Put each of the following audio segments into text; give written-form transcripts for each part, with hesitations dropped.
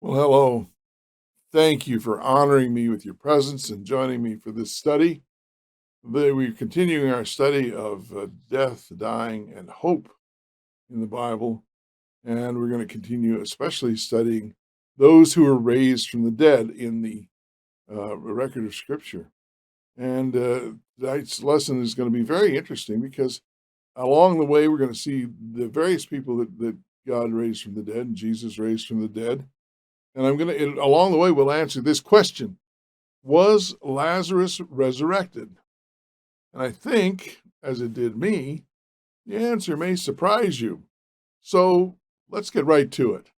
Well, hello. Thank you for honoring me with your presence and joining me for this study. We're continuing our study of death, dying, and hope in the Bible. And we're going to continue, especially studying those who were raised from the dead in the record of Scripture. And tonight's lesson is going to be very interesting because along the way, we're going to see the various people that God raised from the dead and Jesus raised from the dead. And along the way, we'll answer this question: Was Lazarus resurrected? And I think, as it did me, the answer may surprise you. So let's get right to it.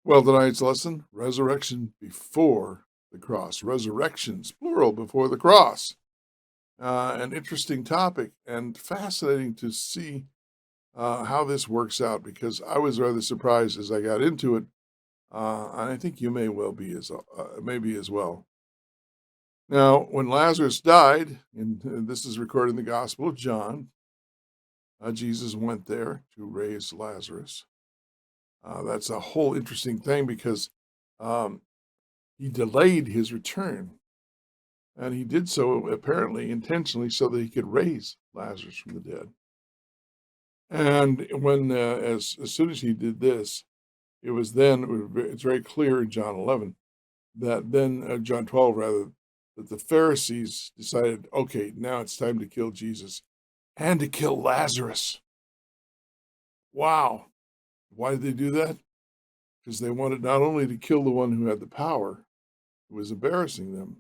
Well, tonight's lesson: resurrection before the cross. Resurrections, plural, before the cross. An interesting topic and fascinating to see how this works out because I was rather surprised as I got into it. And I think you may well be maybe as well. Now, when Lazarus died, and this is recorded in the Gospel of John, Jesus went there to raise Lazarus. That's a whole interesting thing because um, he delayed his return, and he did so apparently intentionally so that he could raise Lazarus from the dead. And as soon as he did this, it's very clear in John 11 that then John 12 rather, that the Pharisees decided, okay, now it's time to kill Jesus and to kill Lazarus. Wow. Why did they do that? Because they wanted not only to kill the one who had the power, who was embarrassing them,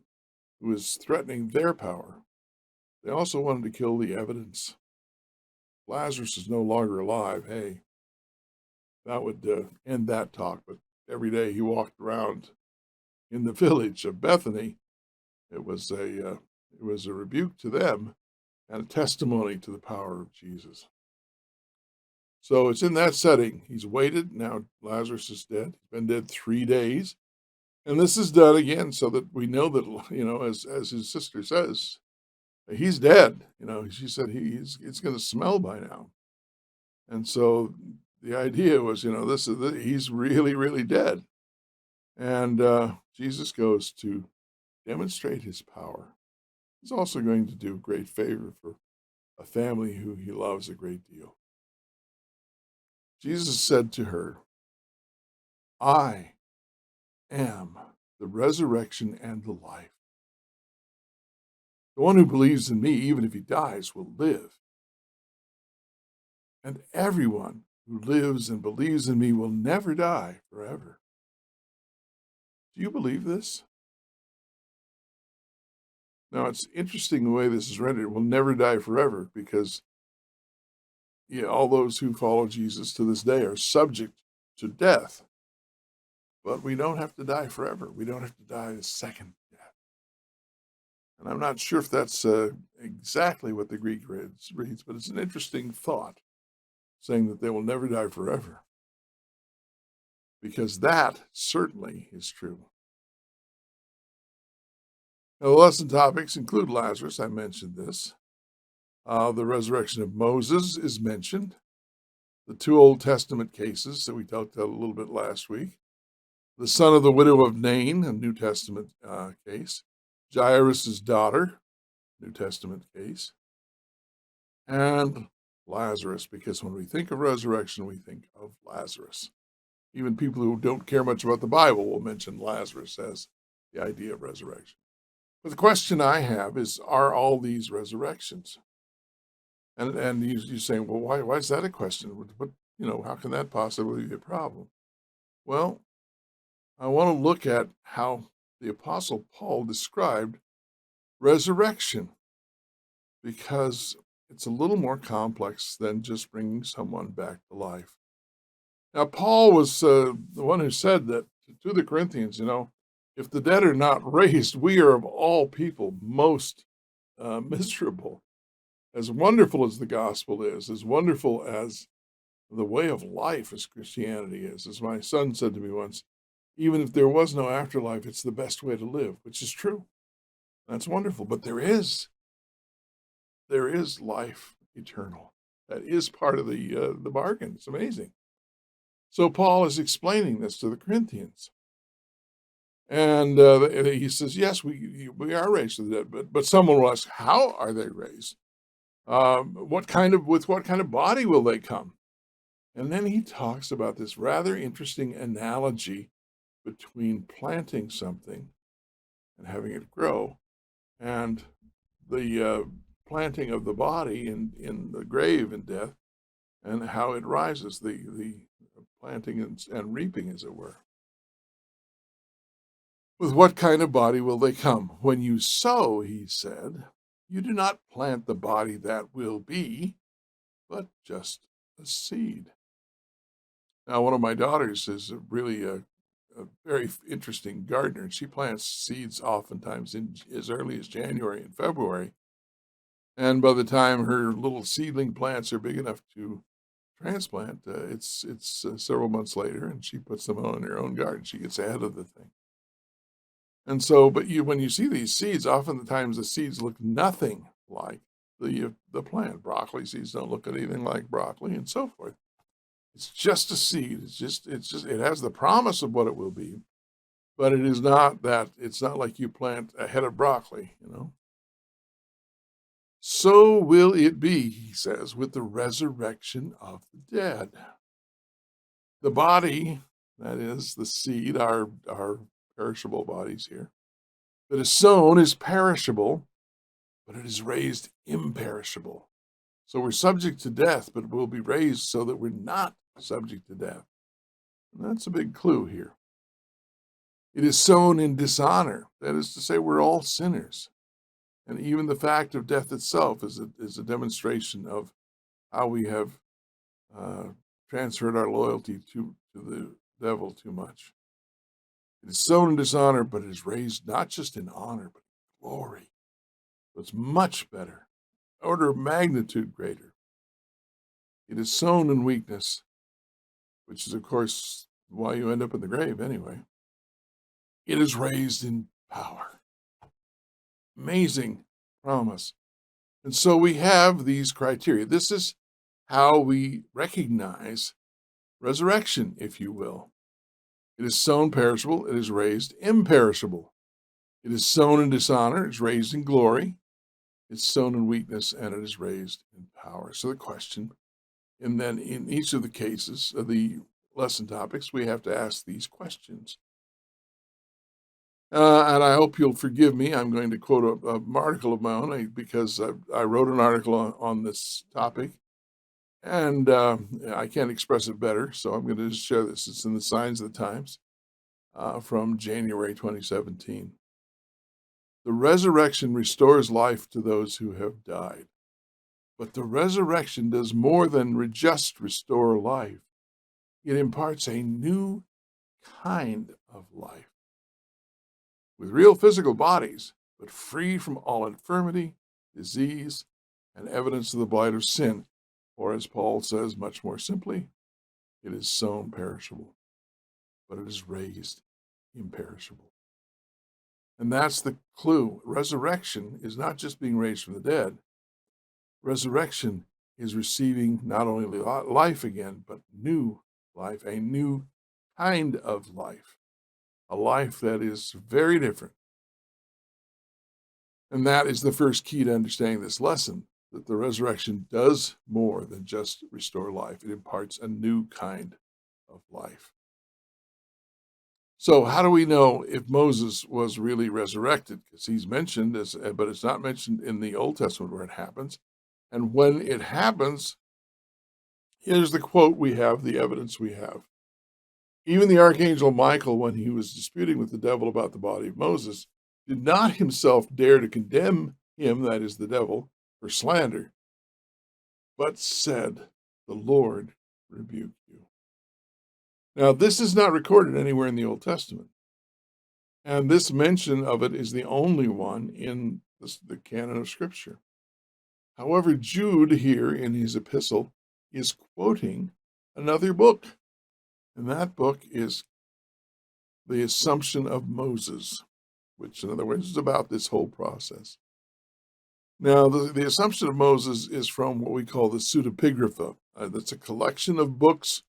who was threatening their power, they also wanted to kill the evidence. Lazarus is no longer alive. Hey, that would end that talk. But every day he walked around in the village of Bethany, it was a rebuke to them and a testimony to the power of Jesus. So it's in that setting. He's waited. Now Lazarus is dead. He's been dead 3 days. And this is done again so that we know that, as his sister says, he's dead. She said it's going to smell by now. And so the idea was, he's really, really dead. And Jesus goes to demonstrate his power. He's also going to do great favor for a family who he loves a great deal. Jesus said to her, I am the resurrection and the life. The one who believes in me, even if he dies, will live. And everyone who lives and believes in me will never die forever. Do you believe this? Now, it's interesting the way this is rendered. Will never die forever because all those who follow Jesus to this day are subject to death. But we don't have to die forever. We don't have to die a second death. And I'm not sure if that's exactly what the Greek reads, but it's an interesting thought, saying that they will never die forever. Because that certainly is true. Now, the lesson topics include Lazarus. I mentioned this. The resurrection of Moses is mentioned. The 2 Old Testament cases that we talked about a little bit last week. The son of the widow of Nain, a New Testament case. Jairus' daughter, New Testament case. And Lazarus, because when we think of resurrection, we think of Lazarus. Even people who don't care much about the Bible will mention Lazarus as the idea of resurrection. But the question I have is, are all these resurrections? And you're saying, well, why is that a question? But, how can that possibly be a problem? Well, I want to look at how the Apostle Paul described resurrection, because it's a little more complex than just bringing someone back to life. Now, Paul was the one who said that to the Corinthians, if the dead are not raised, we are of all people most miserable. As wonderful as the gospel is, as wonderful as the way of life as Christianity is, as my son said to me once, even if there was no afterlife, it's the best way to live, which is true. That's wonderful. But there is there is life eternal. That is part of the bargain. It's amazing. So Paul is explaining this to the Corinthians. And he says, yes, we are raised from the dead, but someone will ask, how are they raised? With what kind of body will they come? And then he talks about this rather interesting analogy between planting something and having it grow and the planting of the body in the grave in death and how it rises, the planting and reaping, as it were. With what kind of body will they come? When you sow, he said, you do not plant the body that will be, but just a seed. Now, one of my daughters is really a very interesting gardener, and she plants seeds oftentimes in as early as January and February. And by the time her little seedling plants are big enough to transplant, it's several months later, and she puts them on in her own garden. She gets ahead of the thing. And so, but when you see these seeds, oftentimes the seeds look nothing like the plant. Broccoli seeds don't look anything like broccoli, and so forth. It's just a seed. It has the promise of what it will be, but it is not that. It's not like you plant a head of broccoli, So will it be, he says, with the resurrection of the dead. The body, that is the seed, our perishable bodies here, that is sown is perishable, but it is raised imperishable. So we're subject to death, but we'll be raised so that we're not subject to death. And that's a big clue here. It is sown in dishonor. That is to say, we're all sinners. And even the fact of death itself is a demonstration of how we have transferred our loyalty to the devil too much. It is sown in dishonor, but it is raised not just in honor, but in glory. So it's much better, order of magnitude greater. It is sown in weakness, which is, of course, why you end up in the grave anyway. It is raised in power. Amazing promise. And so we have these criteria. This is how we recognize resurrection, if you will. It is sown perishable, it is raised imperishable. It is sown in dishonor, it is raised in glory. It's sown in weakness, and it is raised in power. So the question, and then in each of the cases of the lesson topics, we have to ask these questions. And I hope you'll forgive me. I'm going to quote an article of my own because I wrote an article on this topic, and I can't express it better. So I'm going to just share this. It's in the Signs of the Times from January 2017. The resurrection restores life to those who have died. But the resurrection does more than just restore life. It imparts a new kind of life with real physical bodies, but free from all infirmity, disease, and evidence of the blight of sin. Or as Paul says much more simply, it is sown perishable, but it is raised imperishable. And that's the clue. Resurrection is not just being raised from the dead. Resurrection is receiving not only life again, but new life, a new kind of life, a life that is very different. And that is the first key to understanding this lesson, that the resurrection does more than just restore life. It imparts a new kind of life. So how do we know if Moses was really resurrected? Because he's mentioned, but it's not mentioned in the Old Testament where it happens. And when it happens, here's the quote we have, the evidence we have. Even the archangel Michael, when he was disputing with the devil about the body of Moses, did not himself dare to condemn him, that is the devil, for slander, but said, "The Lord rebuke you." Now, this is not recorded anywhere in the Old Testament. And this mention of it is the only one in the canon of Scripture. However, Jude here in his epistle is quoting another book. And that book is the Assumption of Moses, which in other words is about this whole process. Now, the Assumption of Moses is from what we call the Pseudepigrapha. That's a collection of books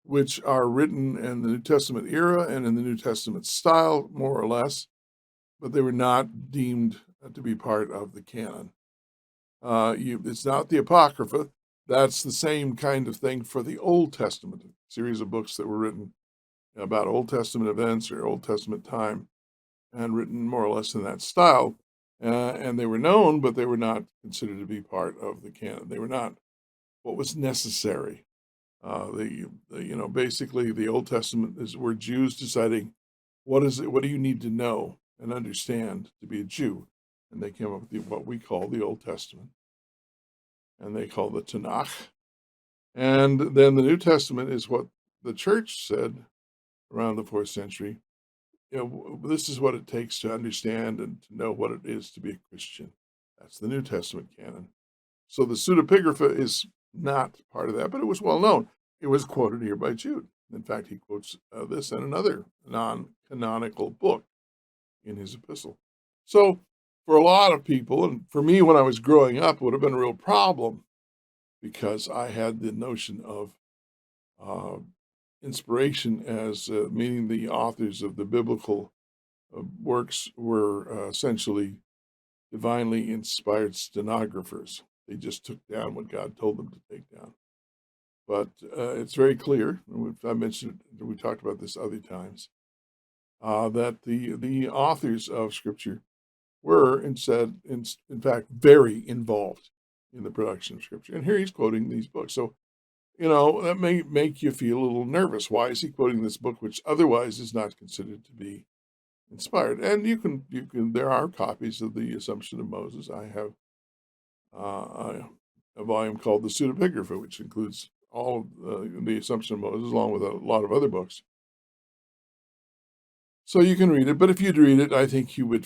which are written in the New Testament era and in the New Testament style, more or less, but they were not deemed to be part of the canon. It's not the Apocrypha. That's the same kind of thing for the Old Testament, a series of books that were written about Old Testament events or Old Testament time and written more or less in that style. And they were known, but they were not considered to be part of the canon. They were not what was necessary. Basically, the Old Testament were Jews deciding what is it, what do you need to know and understand to be a Jew, and they came up with what we call the Old Testament, and they call the Tanakh. And then the New Testament is what the church said around the 4th century. This is what it takes to understand and to know what it is to be a Christian. That's the New Testament canon. So the Pseudepigrapha is not part of that, but it was well known. It was quoted here by Jude. In fact, he quotes this and another non-canonical book in his epistle. So for a lot of people, and for me when I was growing up, it would have been a real problem because I had the notion of inspiration as meaning the authors of the biblical works were essentially divinely inspired stenographers. They just took down what God told them to take down. But it's very clear, I mentioned it, we talked about this other times, that the authors of Scripture were, in fact, very involved in the production of Scripture. And here he's quoting these books. So, that may make you feel a little nervous. Why is he quoting this book, which otherwise is not considered to be inspired? And there are copies of the Assumption of Moses. I have a volume called the Pseudepigrapha, which includes all of the Assumption of Moses, along with a lot of other books. So you can read it, but if you'd read it, I think you would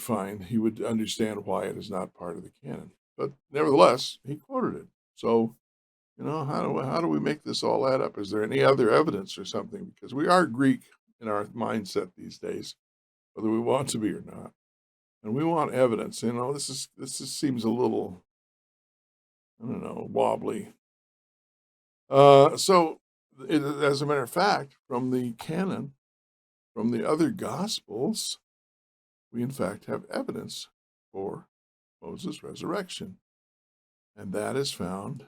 understand why it is not part of the canon. But nevertheless, he quoted it. So, how do we make this all add up? Is there any other evidence or something? Because we are Greek in our mindset these days, whether we want to be or not, and we want evidence. Seems a little, I don't know, wobbly. As a matter of fact, from the canon, from the other Gospels, we in fact have evidence for Moses' resurrection. And that is found.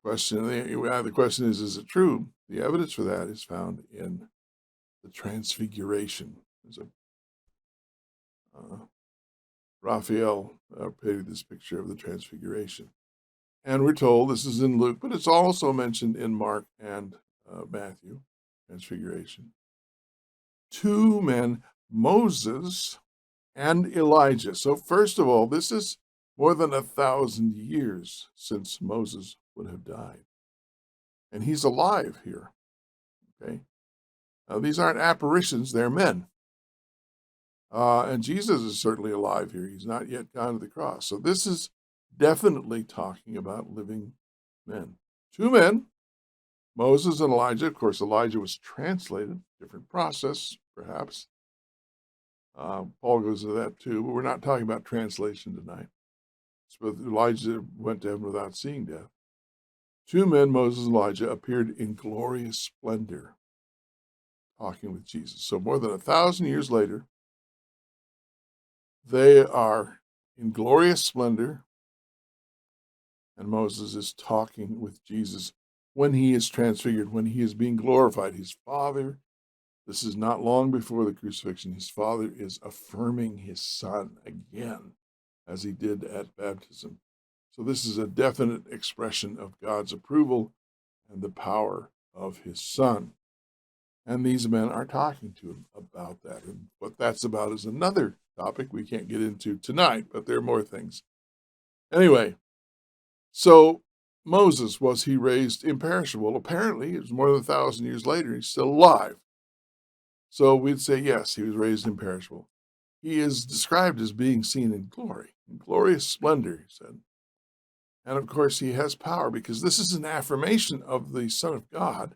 The question is it true? The evidence for that is found in the Transfiguration. There's Raphael painted this picture of the Transfiguration. And we're told, this is in Luke, but it's also mentioned in Mark and Matthew, Transfiguration. Two men, Moses and Elijah. So first of all, this is more than 1,000 years since Moses would have died. And he's alive here. Okay. Now, these aren't apparitions, they're men. And Jesus is certainly alive here. He's not yet gone to the cross. So this is definitely talking about living men. Two men, Moses and Elijah. Of course, Elijah was translated, different process, perhaps. Paul goes into that too, but we're not talking about translation tonight. So Elijah went to heaven without seeing death. Two men, Moses and Elijah, appeared in glorious splendor, talking with Jesus. So more than 1,000 years later, they are in glorious splendor, and Moses is talking with Jesus when he is transfigured, when he is being glorified. His Father, this is not long before the crucifixion, his Father is affirming his Son again, as he did at baptism. So this is a definite expression of God's approval and the power of his Son. And these men are talking to him about that. And what that's about is another topic we can't get into tonight, but there are more things. Anyway, so Moses, was he raised imperishable? Apparently, it was more than 1,000 years later, he's still alive. So we'd say, yes, he was raised imperishable. He is described as being seen in glory, in glorious splendor, he said. And of course, he has power because this is an affirmation of the Son of God,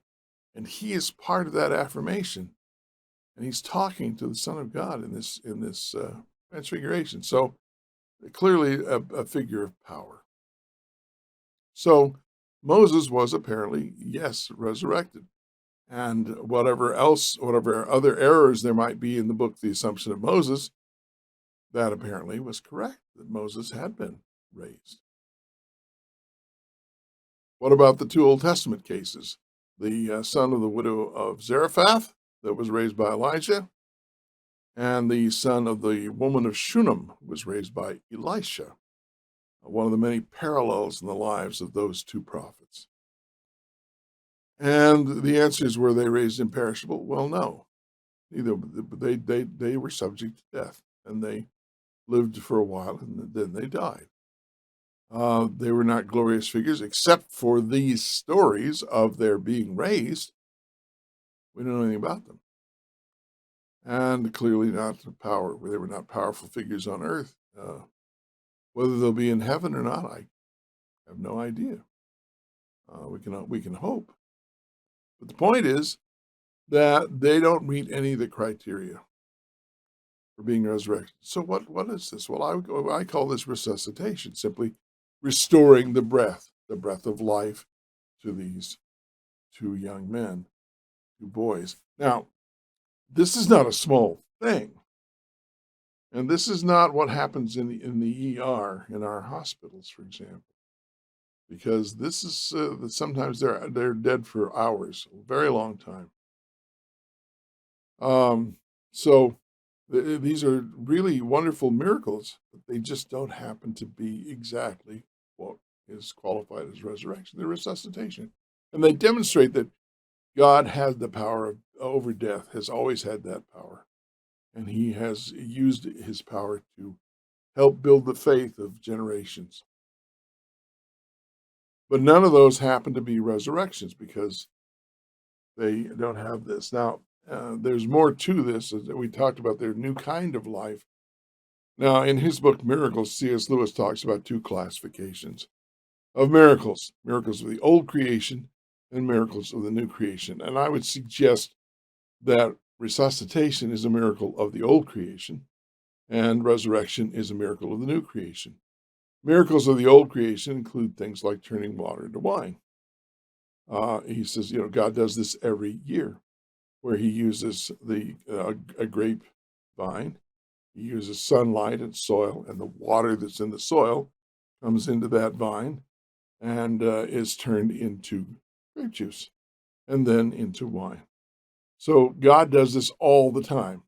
and he is part of that affirmation. And he's talking to the Son of God in this Transfiguration. So clearly a figure of power. So Moses was apparently, yes, resurrected. And whatever other errors there might be in the book, The Assumption of Moses, that apparently was correct, that Moses had been raised. What about the two Old Testament cases? The son of the widow of Zarephath that was raised by Elijah, and the son of the woman of Shunem was raised by Elisha. One of the many parallels in the lives of those two prophets. And the answer is, were they raised imperishable? Well, no. Neither. They were subject to death, and they lived for a while, and then they died. They were not glorious figures, except for these stories of their being raised. We don't know anything about them. And clearly not power. They were not powerful figures on earth. Whether they'll be in heaven or not, I have no idea. We can hope. But the point is that they don't meet any of the criteria for being resurrected. So what is this? Well, I call this resuscitation, simply restoring the breath of life to these two young men, two boys. Now, this is not a small thing. And this is not what happens in the ER in our hospitals, for example, because this is sometimes they're dead for hours, a very long time. So these are really wonderful miracles, but they just don't happen to be exactly what is qualified as resurrection. They're resuscitation, and they demonstrate that God has the power over death, has always had that power. And he has used his power to help build the faith of generations. But none of those happen to be resurrections because they don't have this. Now, there's more to this that we talked about, their new kind of life. Now, in his book, Miracles, C.S. Lewis talks about two classifications of miracles: miracles of the old creation and miracles of the new creation. And I would suggest that resuscitation is a miracle of the old creation, and resurrection is a miracle of the new creation. Miracles of the old creation include things like turning water into wine. He says, God does this every year, where he uses a grape vine. He uses sunlight and soil, and the water that's in the soil comes into that vine and is turned into grape juice and then into wine. So God does this all the time.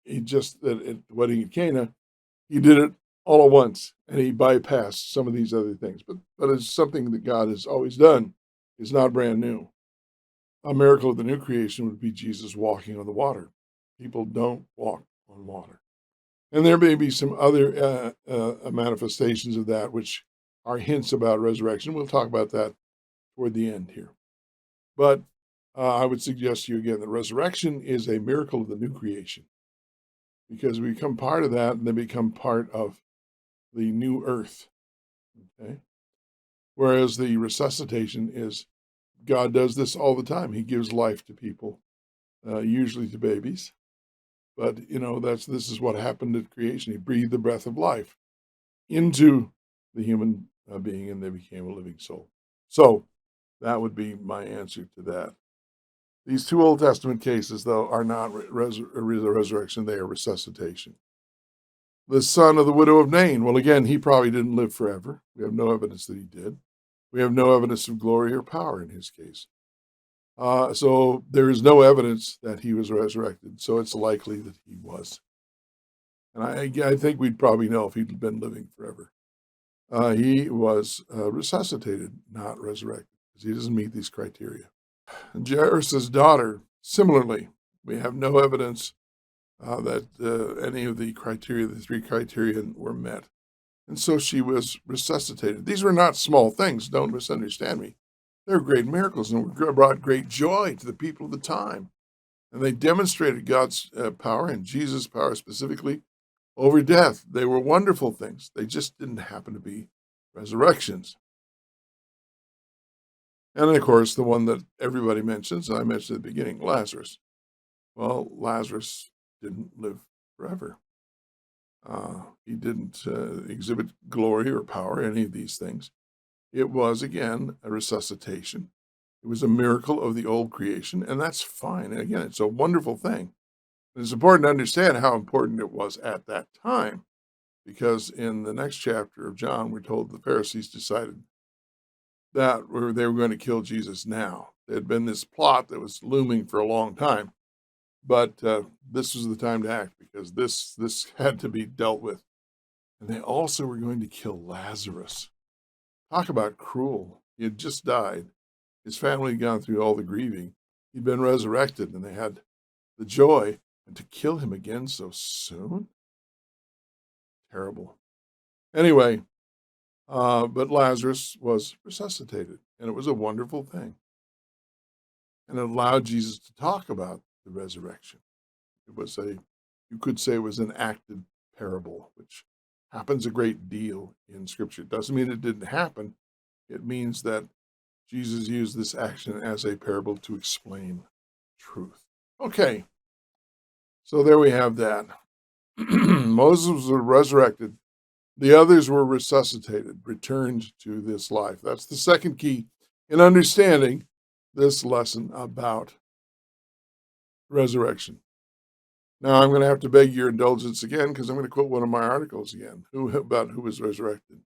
He just, at the wedding at Cana, he did it all at once, and he bypassed some of these other things. But it's something that God has always done. It's not brand new. A miracle of the new creation would be Jesus walking on the water. People don't walk on water. And there may be some other manifestations of that, which are hints about resurrection. We'll talk about that toward the end here. But I would suggest to you again that resurrection is a miracle of the new creation, because we become part of that and then become part of the new earth. Okay. Whereas the resuscitation is, God does this all the time. He gives life to people, usually to babies. But this is what happened at creation. He breathed the breath of life into the human being, and they became a living soul. So that would be my answer to that. These two Old Testament cases, though, are not resurrection; they are resuscitation. The son of the widow of Nain. Well, again, he probably didn't live forever. We have no evidence that he did. We have no evidence of glory or power in his case. So there is no evidence that he was resurrected. So it's likely that he was. And I think we'd probably know if he'd been living forever. He was resuscitated, not resurrected, because he doesn't meet these criteria. Jairus' daughter, similarly, we have no evidence that any of the three criteria were met. And so she was resuscitated. These were not small things, don't misunderstand me. They're great miracles and brought great joy to the people of the time. And they demonstrated God's power, and Jesus' power specifically, over death. They were wonderful things. They just didn't happen to be resurrections. And then, of course, the one that everybody mentions, and I mentioned at the beginning, Lazarus. Well, Lazarus didn't live forever. He didn't exhibit glory or power, any of these things. It was, again, a resuscitation. It was a miracle of the old creation, and that's fine. And again, it's a wonderful thing. And it's important to understand how important it was at that time, because in the next chapter of John, we're told the Pharisees decided that they were going to kill Jesus now. There had been this plot that was looming for a long time, but this was the time to act because this had to be dealt with. And they also were going to kill Lazarus. Talk about cruel. He had just died. His family had gone through all the grieving. He'd been resurrected, and they had the joy. And to kill him again so soon? Terrible. Anyway, but Lazarus was resuscitated, and it was a wonderful thing. And it allowed Jesus to talk about the resurrection. It was you could say it was an acted parable, which happens a great deal in Scripture. It doesn't mean it didn't happen. It means that Jesus used this action as a parable to explain truth. Okay, so there we have that. Moses was resurrected. The others were resuscitated, returned to this life. That's the second key in understanding this lesson about resurrection. Now, I'm going to have to beg your indulgence again because I'm going to quote one of my articles again about who was resurrected.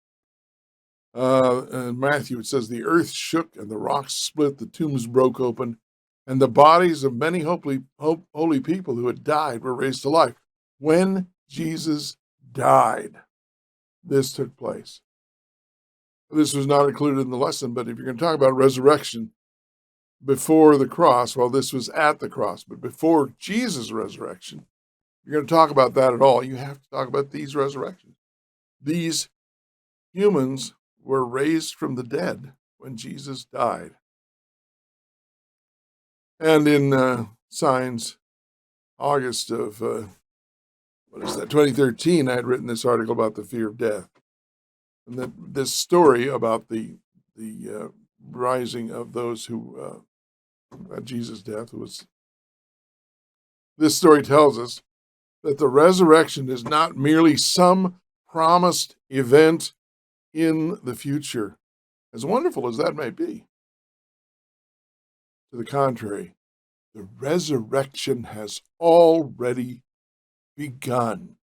In Matthew, it says, the earth shook and the rocks split, the tombs broke open, and the bodies of many holy people who had died were raised to life. When Jesus died, this took place. This was not included in the lesson, but if you're going to talk about resurrection before the cross, well, this was at the cross, but before Jesus' resurrection, you're going to talk about that at all, you have to talk about these resurrections. These humans were raised from the dead when Jesus died. And in Signs, August of 2013, I had written this article about the fear of death. And that this story about the rising of those who, at Jesus' death, this story tells us that the resurrection is not merely some promised event in the future, as wonderful as that may be. To the contrary, the resurrection has already begun.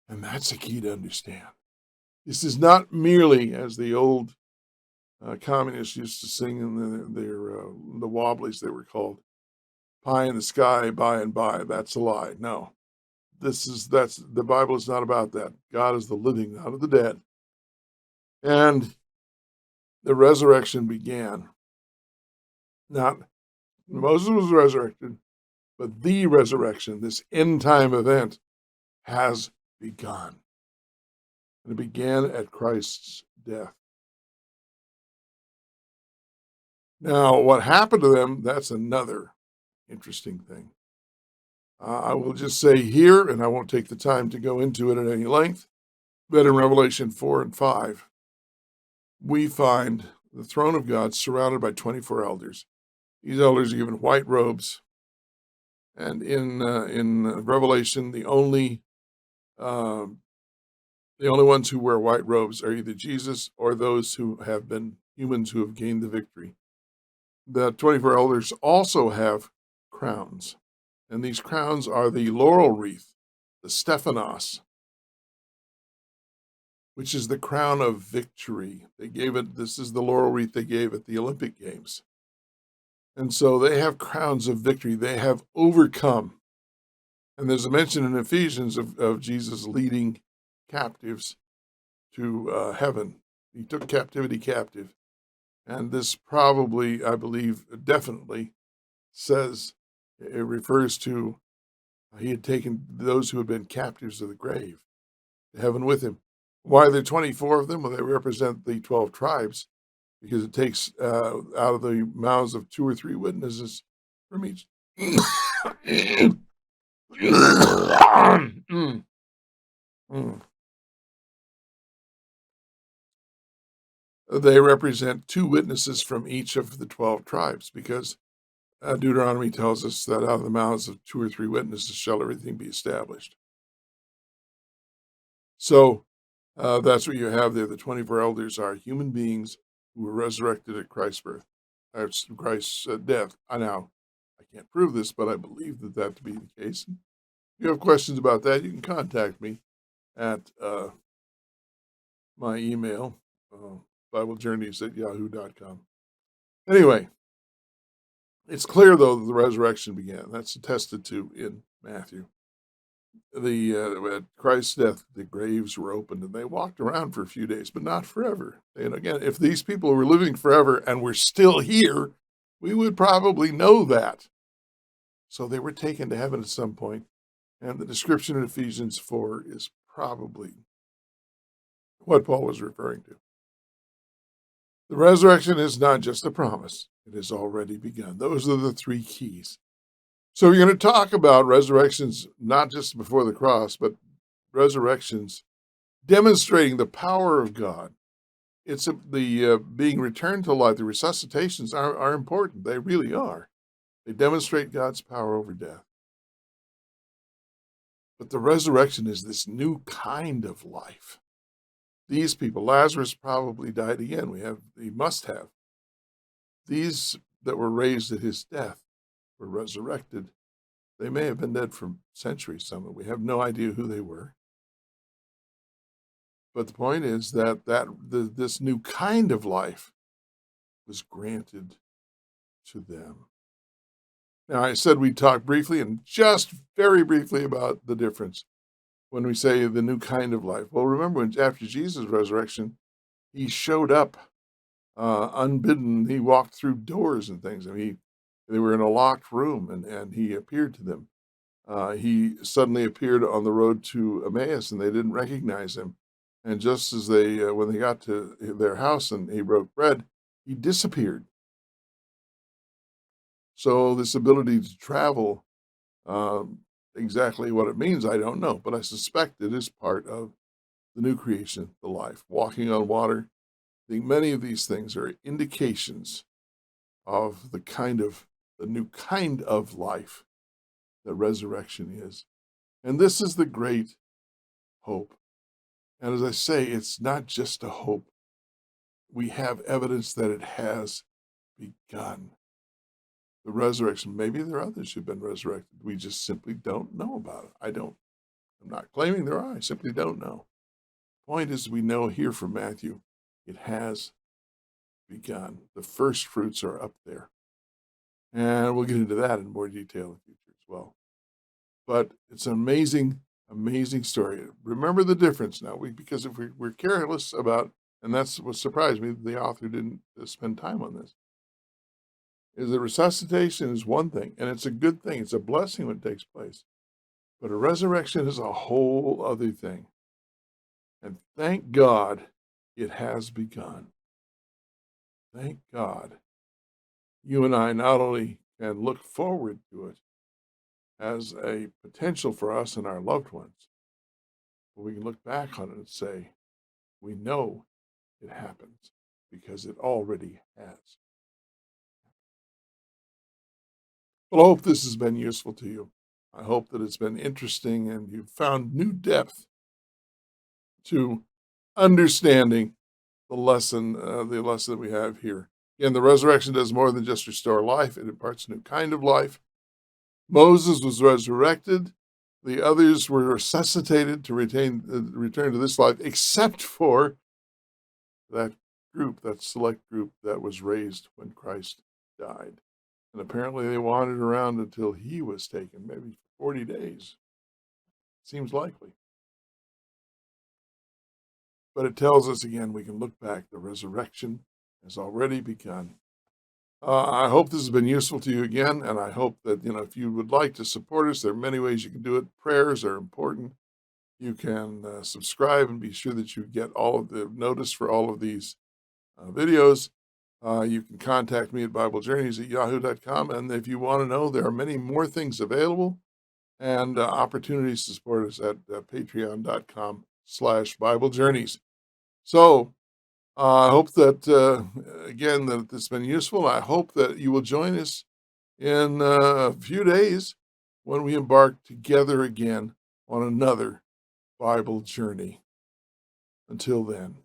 And that's a key to understand. This is not merely, as the old communists used to sing in the wobblies, they were called, pie in the sky, by and by. That's a lie. No, the Bible is not about that. God is the living, not of the dead. And the resurrection began. Not Moses was resurrected, but the resurrection, this end time event, has begun. And it began at Christ's death. Now, what happened to them, that's another interesting thing. I will just say here, and I won't take the time to go into it at any length, but in Revelation 4 and 5, we find the throne of God surrounded by 24 elders. These elders are given white robes. And in Revelation, the only ones who wear white robes are either Jesus or those who have been humans who have gained the victory. The 24 elders also have crowns, and these crowns are the laurel wreath, the Stephanos, which is the crown of victory. This is the laurel wreath they gave at the Olympic Games. And so they have crowns of victory. They have overcome. And there's a mention in Ephesians of Jesus leading captives to heaven. He took captivity captive. And this probably, I believe, definitely says, it refers to he had taken those who had been captives of the grave to heaven with him. Why are there 24 of them? Well, they represent the 12 tribes, because it takes out of the mouths of 2 or 3 witnesses from each. They represent 2 witnesses from each of the 12 tribes, because Deuteronomy tells us that out of the mouths of 2 or 3 witnesses shall everything be established. So that's what you have there. The 24 elders are human beings who were resurrected at Christ's birth, or Christ's death. I can't prove this, but I believe that to be the case. If you have questions about that, you can contact me at my email, BibleJourneys@yahoo.com. Anyway, it's clear, though, that the resurrection began. That's attested to in Matthew. At Christ's death, the graves were opened, and they walked around for a few days, but not forever. And again, if these people were living forever and were still here, we would probably know that. So they were taken to heaven at some point, and the description in Ephesians 4 is probably what Paul was referring to. The resurrection is not just a promise, it has already begun. Those are the three keys. So we're going to talk about resurrections, not just before the cross, but resurrections demonstrating the power of God. It's the being returned to life. The resuscitations are important. They really are. They demonstrate God's power over death. But the resurrection is this new kind of life. These people, Lazarus probably died again. He must have. These that were raised at his death were resurrected. They may have been dead for centuries, some of them. We have no idea who they were. But the point is that this new kind of life was granted to them. Now, I said we'd talk briefly and just very briefly about the difference when we say the new kind of life. Well, remember after Jesus' resurrection, he showed up unbidden. He walked through doors and things. I mean, they were in a locked room, and he appeared to them. He suddenly appeared on the road to Emmaus, and they didn't recognize him. And just as when they got to their house and he broke bread, he disappeared. So this ability to travel, exactly what it means, I don't know, but I suspect it is part of the new creation, the life. Walking on water, I think many of these things are indications of the new kind of life that resurrection is. And this is the great hope. And as I say, it's not just a hope. We have evidence that it has begun. The resurrection, maybe there are others who've been resurrected. We just simply don't know about it. I'm not claiming there are. I simply don't know. Point is, we know here from Matthew, it has begun. The first fruits are up there. And we'll get into that in more detail in the future as well. But it's an amazing, amazing story. Remember the difference now, because if we're careless about, and that's what surprised me, the author didn't spend time on this, is that resuscitation is one thing, and it's a good thing. It's a blessing when it takes place. But a resurrection is a whole other thing. And thank God it has begun. Thank God. You and I not only can look forward to it as a potential for us and our loved ones, but we can look back on it and say, we know it happens because it already has. Well, I hope this has been useful to you. I hope that it's been interesting and you've found new depth to understanding the lesson that we have here. Again, the resurrection does more than just restore life. It imparts a new kind of life. Moses was resurrected. The others were resuscitated to return to this life, except for that select group that was raised when Christ died. And apparently they wandered around until he was taken, maybe 40 days. Seems likely. But it tells us again, we can look back. The resurrection has already begun. I hope this has been useful to you again, and I hope that, if you would like to support us, there are many ways you can do it. Prayers are important. You can subscribe and be sure that you get all of the notice for all of these videos. You can contact me at BibleJourneys@yahoo.com, and if you want to know, there are many more things available and opportunities to support us at patreon.com/BibleJourneys. So I hope that, again, that it's been useful. I hope that you will join us in a few days when we embark together again on another Bible journey. Until then.